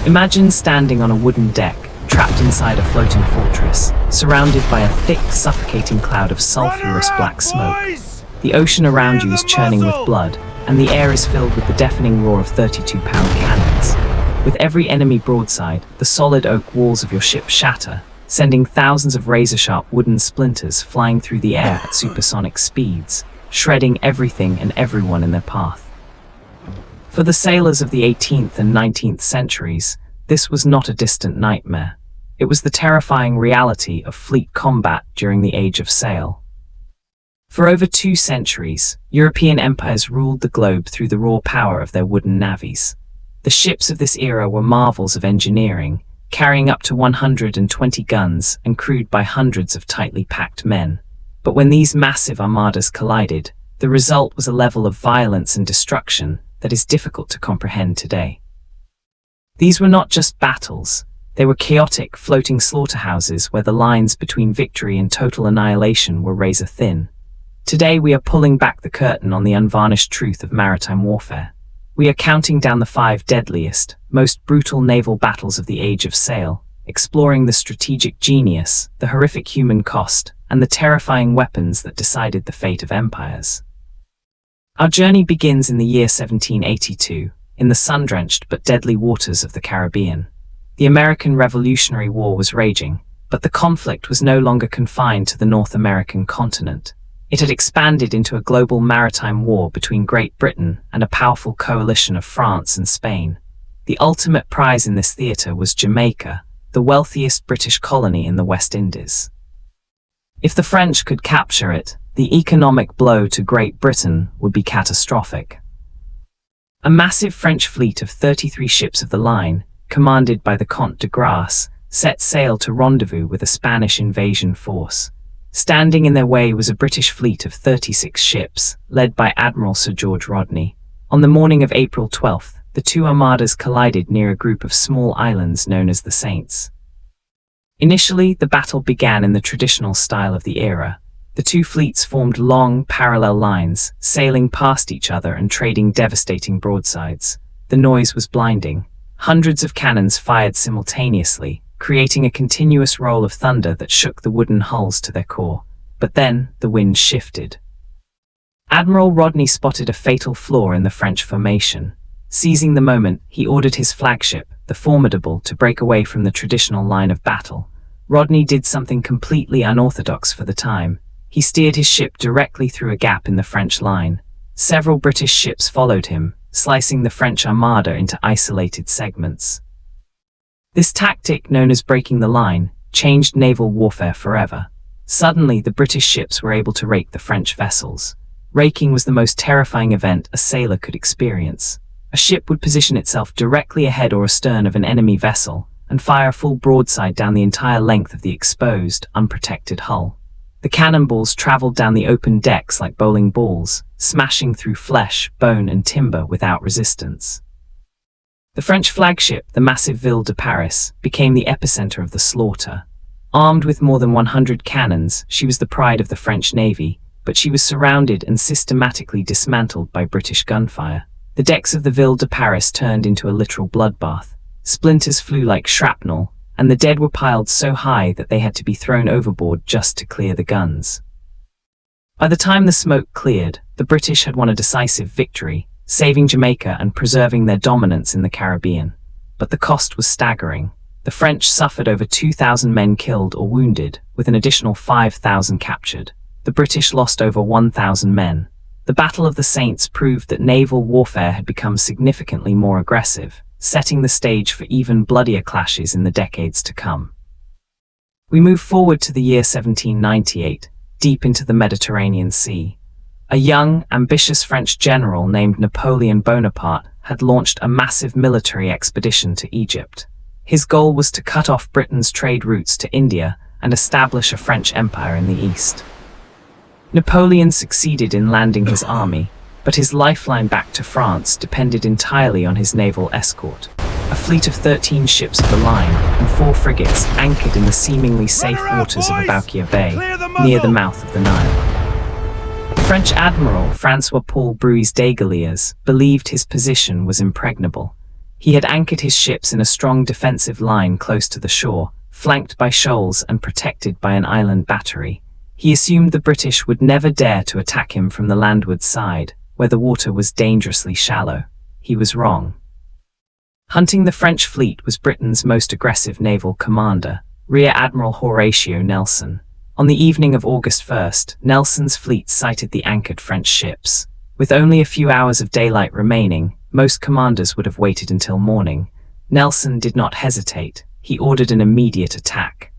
Imagine standing on a wooden deck, trapped inside a floating fortress, surrounded by a thick, suffocating cloud of sulfurous black smoke. The ocean around you is churning with blood, and the air is filled with the deafening roar of 32-pound cannons. With every enemy broadside, the solid oak walls of your ship shatter, sending thousands of razor-sharp wooden splinters flying through the air at supersonic speeds, shredding everything and everyone in their path. For the sailors of the 18th and 19th centuries, this was not a distant nightmare. It was the terrifying reality of fleet combat during the Age of Sail. For over 2 centuries, European empires ruled the globe through the raw power of their wooden navies. The ships of this era were marvels of engineering, carrying up to 120 guns and crewed by hundreds of tightly packed men. But when these massive armadas collided, the result was a level of violence and destruction that is difficult to comprehend today. These were not just battles, they were chaotic, floating slaughterhouses where the lines between victory and total annihilation were razor thin. Today we are pulling back the curtain on the unvarnished truth of maritime warfare. We are counting down the 5 deadliest, most brutal naval battles of the Age of Sail, exploring the strategic genius, the horrific human cost, and the terrifying weapons that decided the fate of empires. Our journey begins in the year 1782, in the sun-drenched but deadly waters of the Caribbean. The American Revolutionary War was raging, but the conflict was no longer confined to the North American continent. It had expanded into a global maritime war between Great Britain and a powerful coalition of France and Spain. The ultimate prize in this theater was Jamaica, the wealthiest British colony in the West Indies. If the French could capture it, the economic blow to Great Britain would be catastrophic. A massive French fleet of 33 ships of the line, commanded by the Comte de Grasse, set sail to rendezvous with a Spanish invasion force. Standing in their way was a British fleet of 36 ships, led by Admiral Sir George Rodney. On the morning of April 12th, the two armadas collided near a group of small islands known as the Saints. Initially, the battle began in the traditional style of the era. The two fleets formed long, parallel lines, sailing past each other and trading devastating broadsides. The noise was blinding. Hundreds of cannons fired simultaneously, creating a continuous roll of thunder that shook the wooden hulls to their core. But then, the wind shifted. Admiral Rodney spotted a fatal flaw in the French formation. Seizing the moment, he ordered his flagship, the Formidable, to break away from the traditional line of battle. Rodney did something completely unorthodox for the time. He steered his ship directly through a gap in the French line. Several British ships followed him, slicing the French armada into isolated segments. This tactic, known as breaking the line, changed naval warfare forever. Suddenly, the British ships were able to rake the French vessels. Raking was the most terrifying event a sailor could experience. A ship would position itself directly ahead or astern of an enemy vessel and fire full broadside down the entire length of the exposed, unprotected hull. The cannonballs traveled down the open decks like bowling balls, smashing through flesh, bone, and timber without resistance. The French flagship, the massive Ville de Paris, became the epicenter of the slaughter. Armed with more than 100 cannons, she was the pride of the French Navy, but she was surrounded and systematically dismantled by British gunfire. The decks of the Ville de Paris turned into a literal bloodbath. Splinters flew like shrapnel, and the dead were piled so high that they had to be thrown overboard just to clear the guns. By the time the smoke cleared, the British had won a decisive victory, saving Jamaica and preserving their dominance in the Caribbean. But the cost was staggering. The French suffered over 2,000 men killed or wounded, with an additional 5,000 captured. The British lost over 1,000 men. The Battle of the Saints proved that naval warfare had become significantly more aggressive, setting the stage for even bloodier clashes in the decades to come. We move forward to the year 1798, deep into the Mediterranean Sea. A young, ambitious French general named Napoleon Bonaparte had launched a massive military expedition to Egypt. His goal was to cut off Britain's trade routes to India and establish a French empire in the east. Napoleon succeeded in landing his army, but his lifeline back to France depended entirely on his naval escort. A fleet of 13 ships of the line and 4 frigates anchored in the seemingly safe waters of Aboukia Bay, near the mouth of the Nile. French Admiral François-Paul Bruys Desgaliers believed his position was impregnable. He had anchored his ships in a strong defensive line close to the shore, flanked by shoals and protected by an island battery. He assumed the British would never dare to attack him from the landward side, where the water was dangerously shallow. He was wrong. Hunting the French fleet was Britain's most aggressive naval commander, Rear Admiral Horatio Nelson. On the evening of August 1st, Nelson's fleet sighted the anchored French ships. With only a few hours of daylight remaining, most commanders would have waited until morning. Nelson did not hesitate. He ordered an immediate attack.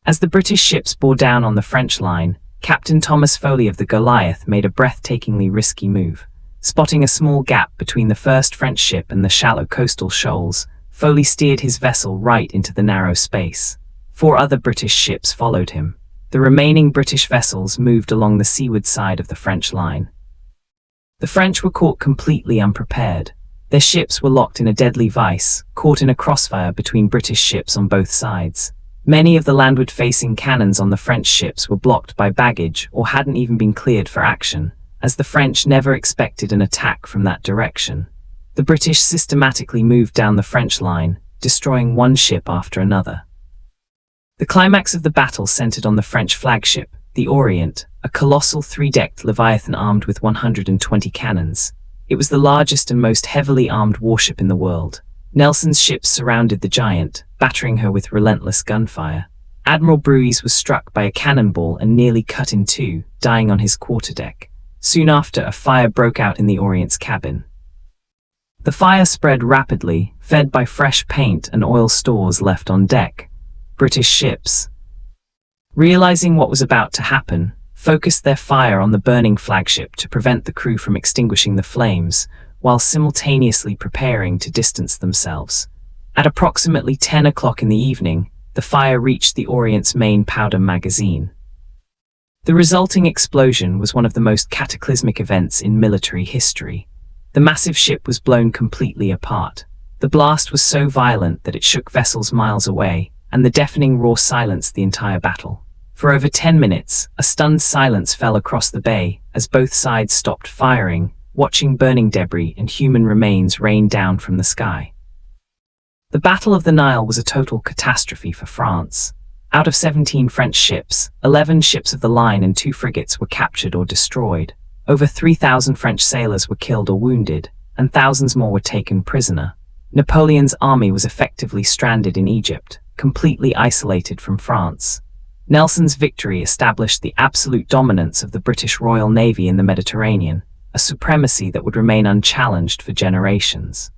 As the British ships bore down on the French line, Captain Thomas Foley of the Goliath made a breathtakingly risky move. Spotting a small gap between the first French ship and the shallow coastal shoals, Foley steered his vessel right into the narrow space. 4 other British ships followed him. The remaining British vessels moved along the seaward side of the French line. The French were caught completely unprepared. Their ships were locked in a deadly vice, caught in a crossfire between British ships on both sides. Many of the landward-facing cannons on the French ships were blocked by baggage or hadn't even been cleared for action, as the French never expected an attack from that direction. The British systematically moved down the French line, destroying one ship after another. The climax of the battle centered on the French flagship, the Orient, a colossal 3-decked Leviathan armed with 120 cannons. It was the largest and most heavily armed warship in the world. Nelson's ships surrounded the giant, battering her with relentless gunfire. Admiral Brueys was struck by a cannonball and nearly cut in two, dying on his quarterdeck. Soon after, a fire broke out in the Orient's cabin. The fire spread rapidly, fed by fresh paint and oil stores left on deck. British ships, realizing what was about to happen, focused their fire on the burning flagship to prevent the crew from extinguishing the flames, while simultaneously preparing to distance themselves. At approximately 10 o'clock in the evening, the fire reached the Orient's main powder magazine. The resulting explosion was one of the most cataclysmic events in military history. The massive ship was blown completely apart. The blast was so violent that it shook vessels miles away, and the deafening roar silenced the entire battle. For over 10 minutes, a stunned silence fell across the bay as both sides stopped firing, watching burning debris and human remains rain down from the sky. The Battle of the Nile was a total catastrophe for France. Out of 17 French ships, 11 ships of the line and 2 frigates were captured or destroyed. Over 3,000 French sailors were killed or wounded, and thousands more were taken prisoner. Napoleon's army was effectively stranded in Egypt, completely isolated from France. Nelson's victory established the absolute dominance of the British Royal Navy in the Mediterranean, a supremacy that would remain unchallenged for generations.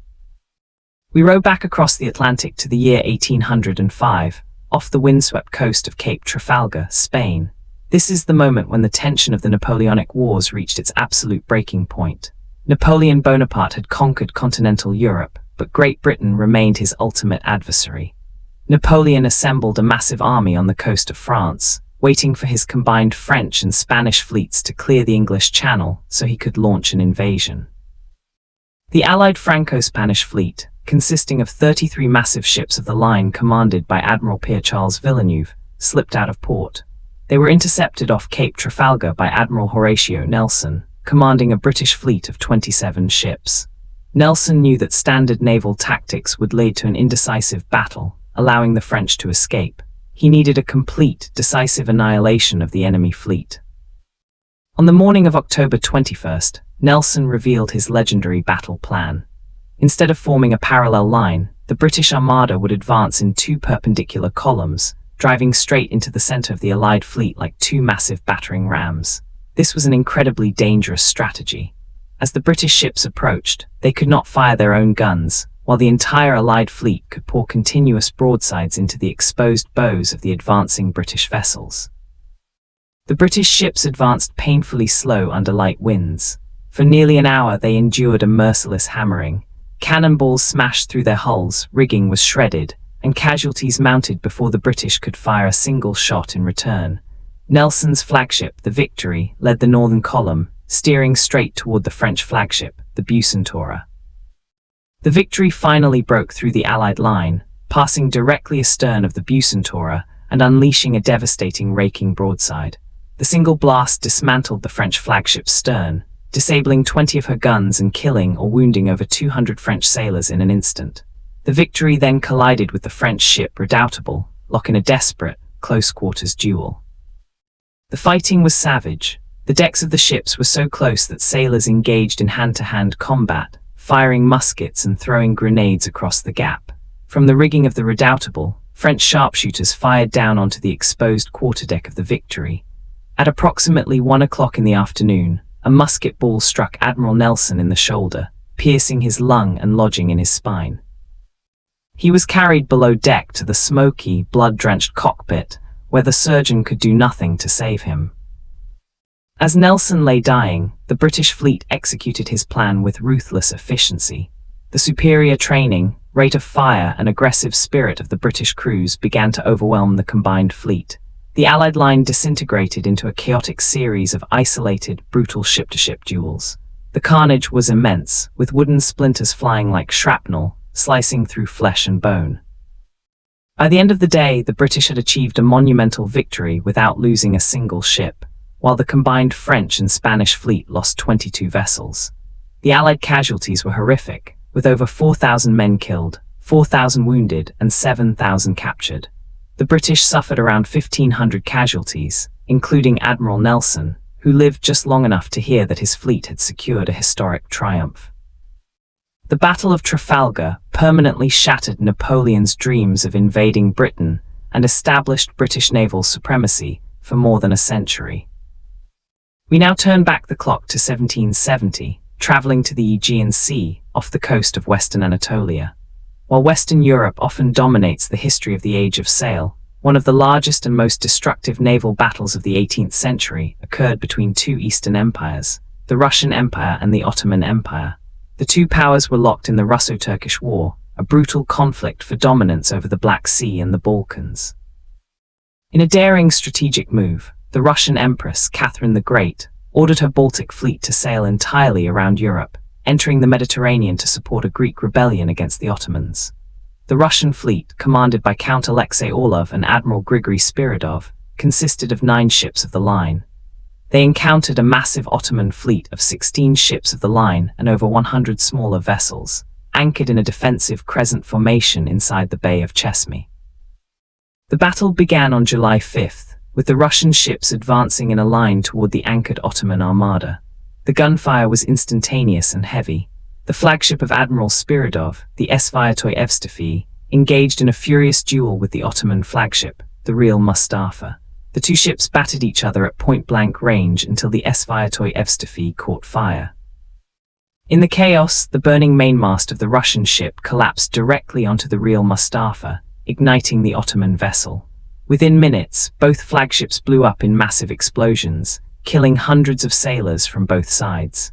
We row back across the Atlantic to the year 1805, off the windswept coast of Cape Trafalgar, Spain. This is the moment when the tension of the Napoleonic Wars reached its absolute breaking point. Napoleon Bonaparte had conquered continental Europe, but Great Britain remained his ultimate adversary. Napoleon assembled a massive army on the coast of France, waiting for his combined French and Spanish fleets to clear the English Channel so he could launch an invasion. The Allied Franco-Spanish fleet, consisting of 33 massive ships of the line commanded by Admiral Pierre-Charles Villeneuve, slipped out of port. They were intercepted off Cape Trafalgar by Admiral Horatio Nelson, commanding a British fleet of 27 ships. Nelson knew that standard naval tactics would lead to an indecisive battle, allowing the French to escape. He needed a complete, decisive annihilation of the enemy fleet. On the morning of October 21st, Nelson revealed his legendary battle plan. Instead of forming a parallel line, the British Armada would advance in 2 perpendicular columns, driving straight into the center of the Allied fleet like 2 massive battering rams. This was an incredibly dangerous strategy. As the British ships approached, they could not fire their own guns, while the entire Allied fleet could pour continuous broadsides into the exposed bows of the advancing British vessels. The British ships advanced painfully slow under light winds. For nearly an hour they endured a merciless hammering. Cannonballs smashed through their hulls, rigging was shredded, and casualties mounted before the British could fire a single shot in return. Nelson's flagship, the Victory, led the northern column, steering straight toward the French flagship, the Bucentaure. The Victory finally broke through the Allied line, passing directly astern of the Bucentaure and unleashing a devastating raking broadside. The single blast dismantled the French flagship's stern, disabling 20 of her guns and killing or wounding over 200 French sailors in an instant. The Victory then collided with the French ship Redoutable, locking a desperate, close-quarters duel. The fighting was savage. The decks of the ships were so close that sailors engaged in hand-to-hand combat, firing muskets and throwing grenades across the gap. From the rigging of the Redoutable, French sharpshooters fired down onto the exposed quarterdeck of the Victory. At approximately 1 o'clock in the afternoon, a musket ball struck Admiral Nelson in the shoulder, piercing his lung and lodging in his spine. He was carried below deck to the smoky, blood-drenched cockpit, where the surgeon could do nothing to save him. As Nelson lay dying, the British fleet executed his plan with ruthless efficiency. The superior training, rate of fire, and aggressive spirit of the British crews began to overwhelm the combined fleet. The Allied line disintegrated into a chaotic series of isolated, brutal ship-to-ship duels. The carnage was immense, with wooden splinters flying like shrapnel, slicing through flesh and bone. By the end of the day, the British had achieved a monumental victory without losing a single ship, while the combined French and Spanish fleet lost 22 vessels. The Allied casualties were horrific, with over 4,000 men killed, 4,000 wounded, and 7,000 captured. The British suffered around 1,500 casualties, including Admiral Nelson, who lived just long enough to hear that his fleet had secured a historic triumph. The Battle of Trafalgar permanently shattered Napoleon's dreams of invading Britain and established British naval supremacy for more than a century. We now turn back the clock to 1770, traveling to the Aegean Sea off the coast of Western Anatolia. While Western Europe often dominates the history of the Age of Sail, one of the largest and most destructive naval battles of the 18th century occurred between two Eastern empires, the Russian Empire and the Ottoman Empire. The two powers were locked in the Russo-Turkish War, a brutal conflict for dominance over the Black Sea and the Balkans. In a daring strategic move, the Russian Empress, Catherine the Great, ordered her Baltic fleet to sail entirely around Europe, entering the Mediterranean to support a Greek rebellion against the Ottomans. The Russian fleet, commanded by Count Alexei Orlov and Admiral Grigory Spiridov, consisted of 9 ships of the line. They encountered a massive Ottoman fleet of 16 ships of the line and over 100 smaller vessels, anchored in a defensive crescent formation inside the Bay of Chesme. The battle began on July 5th, with the Russian ships advancing in a line toward the anchored Ottoman armada. The gunfire was instantaneous and heavy. The flagship of Admiral Spiridov, the Sviatoy Evstafy, engaged in a furious duel with the Ottoman flagship, the Real Mustafa. The two ships battered each other at point-blank range until the Sviatoy Evstafy caught fire. In the chaos, the burning mainmast of the Russian ship collapsed directly onto the Real Mustafa, igniting the Ottoman vessel. Within minutes, both flagships blew up in massive explosions, killing hundreds of sailors from both sides.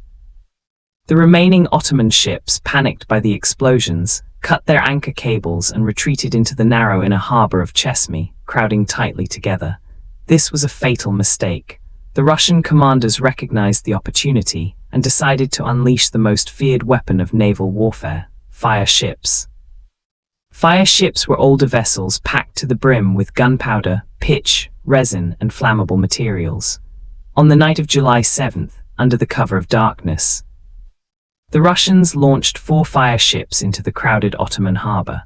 The remaining Ottoman ships, panicked by the explosions, cut their anchor cables and retreated into the narrow inner harbor of Chesme, crowding tightly together. This was a fatal mistake. The Russian commanders recognized the opportunity and decided to unleash the most feared weapon of naval warfare, fire ships. Fire ships were older vessels packed to the brim with gunpowder, pitch, resin, and flammable materials. On the night of July 7th, under the cover of darkness, the Russians launched 4 fire ships into the crowded Ottoman harbor.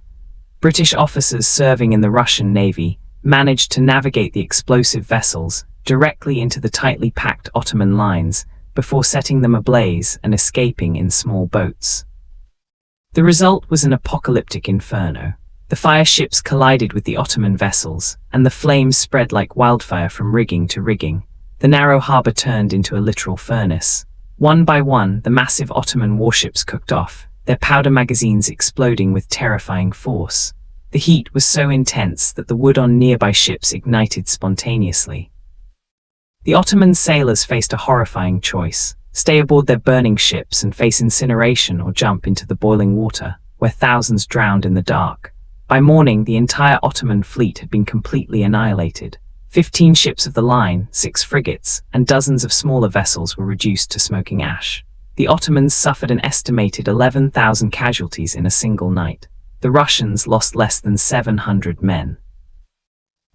British officers serving in the Russian Navy managed to navigate the explosive vessels directly into the tightly packed Ottoman lines before setting them ablaze and escaping in small boats. The result was an apocalyptic inferno. The fire ships collided with the Ottoman vessels, and the flames spread like wildfire from rigging to rigging. The narrow harbor turned into a literal furnace. One by one, the massive Ottoman warships cooked off, their powder magazines exploding with terrifying force. The heat was so intense that the wood on nearby ships ignited spontaneously. The Ottoman sailors faced a horrifying choice: stay aboard their burning ships and face incineration, or jump into the boiling water, where thousands drowned in the dark. By morning, the entire Ottoman fleet had been completely annihilated. 15 ships of the line, 6 frigates, and dozens of smaller vessels were reduced to smoking ash. The Ottomans suffered an estimated 11,000 casualties in a single night. The Russians lost less than 700 men.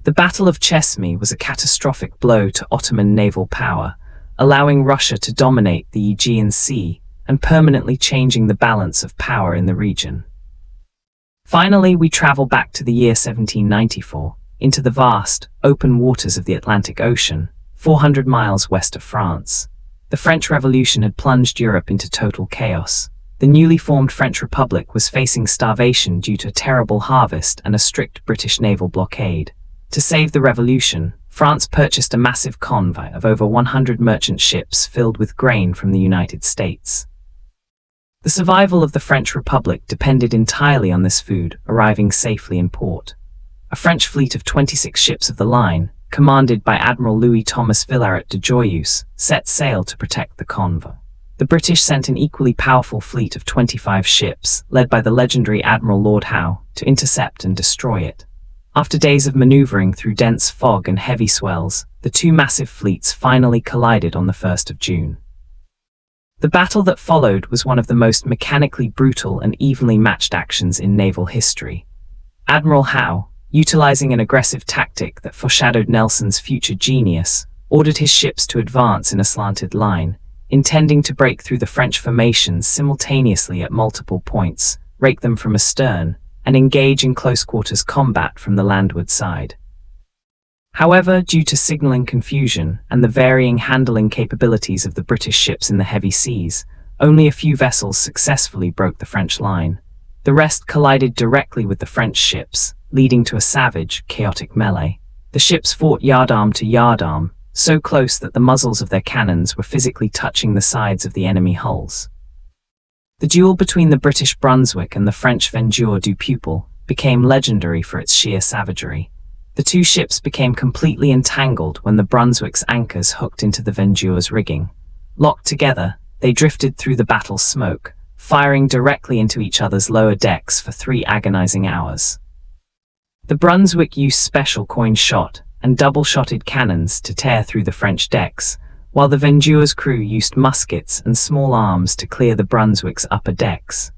The Battle of Chesme was a catastrophic blow to Ottoman naval power. allowing Russia to dominate the Aegean Sea and permanently changing the balance of power in the region. Finally, we travel back to the year 1794, into the vast, open waters of the Atlantic Ocean, 400 miles west of France. The French Revolution had plunged Europe into total chaos. The newly formed French Republic was facing starvation due to a terrible harvest and a strict British naval blockade. To save the revolution, France purchased a massive convoy of over 100 merchant ships filled with grain from the United States. The survival of the French Republic depended entirely on this food arriving safely in port. A French fleet of 26 ships of the line, commanded by Admiral Louis-Thomas Villaret de Joyeuse, set sail to protect the convoy. The British sent an equally powerful fleet of 25 ships, led by the legendary Admiral Lord Howe, to intercept and destroy it. After days of maneuvering through dense fog and heavy swells, the two massive fleets finally collided on the 1st of June. The battle that followed was one of the most mechanically brutal and evenly matched actions in naval history. Admiral Howe, utilizing an aggressive tactic that foreshadowed Nelson's future genius, ordered his ships to advance in a slanted line, intending to break through the French formations simultaneously at multiple points, rake them from astern, and engage in close-quarters combat from the landward side. However, due to signaling confusion and the varying handling capabilities of the British ships in the heavy seas, only a few vessels successfully broke the French line. The rest collided directly with the French ships, leading to a savage, chaotic melee. The ships fought yardarm to yardarm, so close that the muzzles of their cannons were physically touching the sides of the enemy hulls. The duel between the British Brunswick and the French Vengeur du Pupil became legendary for its sheer savagery. The two ships became completely entangled when the Brunswick's anchors hooked into the Vengeur's rigging. Locked together, they drifted through the battle's smoke, firing directly into each other's lower decks for 3 agonizing hours. The Brunswick used special coin shot and double-shotted cannons to tear through the French decks, while the Vengeur's crew used muskets and small arms to clear the Brunswick's upper decks.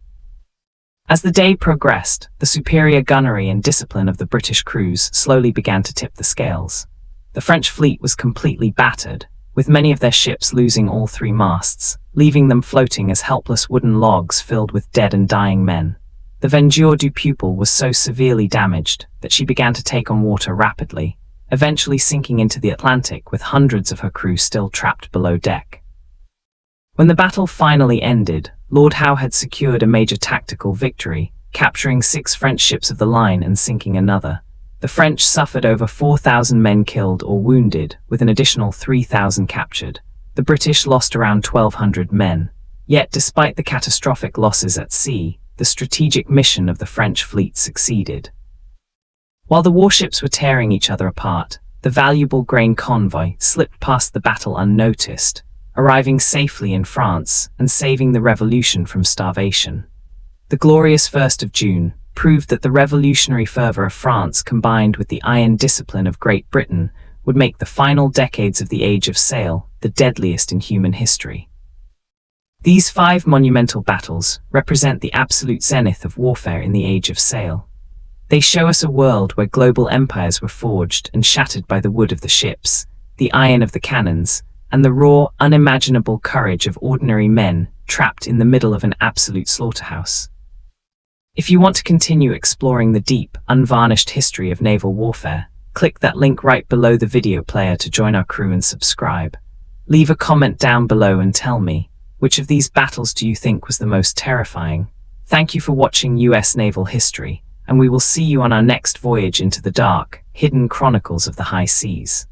As the day progressed, the superior gunnery and discipline of the British crews slowly began to tip the scales. The French fleet was completely battered, with many of their ships losing all 3 masts, leaving them floating as helpless wooden logs filled with dead and dying men. The Vengeur du Pupil was so severely damaged that she began to take on water rapidly, eventually sinking into the Atlantic with hundreds of her crew still trapped below deck. When the battle finally ended, Lord Howe had secured a major tactical victory, capturing 6 French ships of the line and sinking another. The French suffered over 4,000 men killed or wounded, with an additional 3,000 captured. The British lost around 1,200 men. Yet, despite the catastrophic losses at sea, the strategic mission of the French fleet succeeded. While the warships were tearing each other apart, the valuable grain convoy slipped past the battle unnoticed, arriving safely in France and saving the revolution from starvation. The glorious 1st of June proved that the revolutionary fervor of France combined with the iron discipline of Great Britain would make the final decades of the Age of Sail the deadliest in human history. These 5 monumental battles represent the absolute zenith of warfare in the Age of Sail. They show us a world where global empires were forged and shattered by the wood of the ships, the iron of the cannons, and the raw, unimaginable courage of ordinary men trapped in the middle of an absolute slaughterhouse. If you want to continue exploring the deep, unvarnished history of naval warfare, click that link right below the video player to join our crew and subscribe. Leave a comment down below and tell me, which of these battles do you think was the most terrifying? Thank you for watching US Naval History, and we will see you on our next voyage into the dark, hidden chronicles of the high seas.